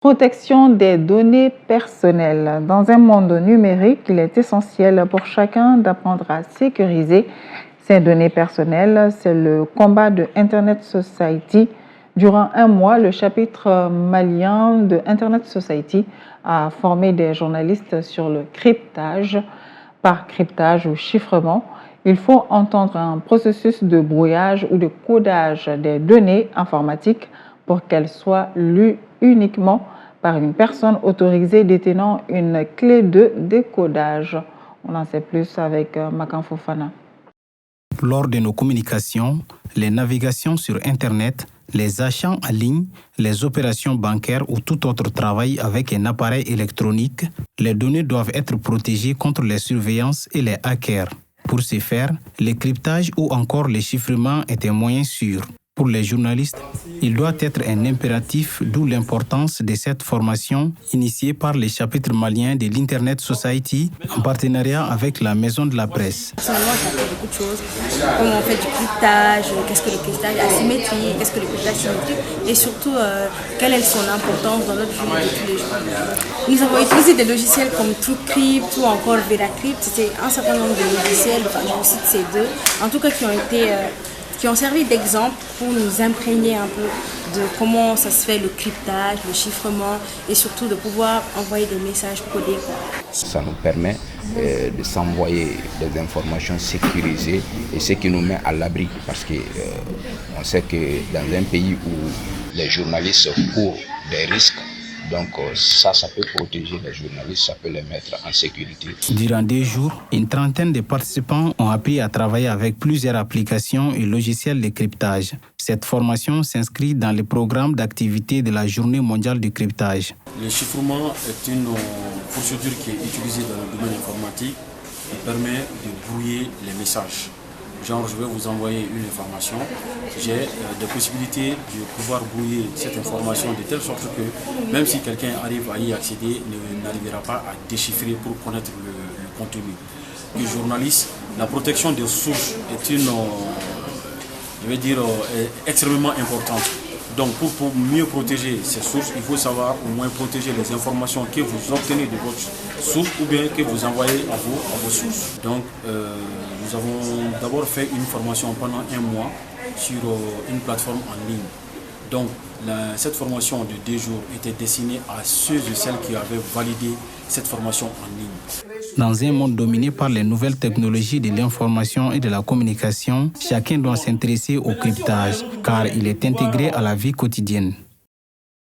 Protection des données personnelles. Dans un monde numérique, il est essentiel pour chacun d'apprendre à sécuriser ses données personnelles. C'est le combat de Internet Society. Durant un mois, le chapitre malien de Internet Society a formé des journalistes sur le cryptage. Par cryptage ou chiffrement, il faut entendre un processus de brouillage ou de codage des données informatiques pour qu'elles soient lues uniquement par une personne autorisée détenant une clé de décodage. On en sait plus avec Makan Fofana. Lors de nos communications, les navigations sur Internet, les achats en ligne, les opérations bancaires ou tout autre travail avec un appareil électronique, les données doivent être protégées contre les surveillances et les hackers. Pour ce faire, le cryptage ou encore le chiffrement est un moyen sûr. Pour les journalistes, il doit être un impératif, d'où l'importance de cette formation initiée par les chapitres maliens de l'Internet Society en partenariat avec la Maison de la Presse. Personnellement, j'ai appris beaucoup de choses, comment on fait du cryptage, qu'est-ce que le cryptage asymétrique, qu'est-ce que le cryptage symétrique et surtout quelle est son importance dans notre vie de tous les jours. Nous avons utilisé des logiciels comme TrueCrypt ou encore VeraCrypt. C'était un certain nombre de logiciels, enfin je vous cite ces deux, en tout cas qui ont servi d'exemple pour nous imprégner un peu de comment ça se fait le cryptage, le chiffrement et surtout de pouvoir envoyer des messages codés. Ça nous permet de s'envoyer des informations sécurisées et ce qui nous met à l'abri parce que on sait que dans un pays où les journalistes courent des risques, donc ça peut protéger les journalistes, ça peut les mettre en sécurité. Durant 2 jours, une trentaine de participants ont appris à travailler avec plusieurs applications et logiciels de cryptage. Cette formation s'inscrit dans le programme d'activité de la Journée mondiale du cryptage. Le chiffrement est une procédure qui est utilisée dans le domaine informatique qui permet de brouiller les messages. Genre, je vais vous envoyer une information, j'ai des possibilités de pouvoir brouiller cette information de telle sorte que même si quelqu'un arrive à y accéder, n'arrivera pas à déchiffrer pour connaître le contenu. Le journaliste, la protection des sources est extrêmement importante. Donc pour mieux protéger ces sources, il faut savoir au moins protéger les informations que vous obtenez de votre source ou bien que vous envoyez à vos sources. Donc nous avons d'abord fait une formation pendant un mois sur une plateforme en ligne. Donc cette formation de 2 jours était destinée à ceux et celles qui avaient validé cette formation en ligne. Dans un monde dominé par les nouvelles technologies de l'information et de la communication, chacun doit s'intéresser au cryptage car il est intégré à la vie quotidienne.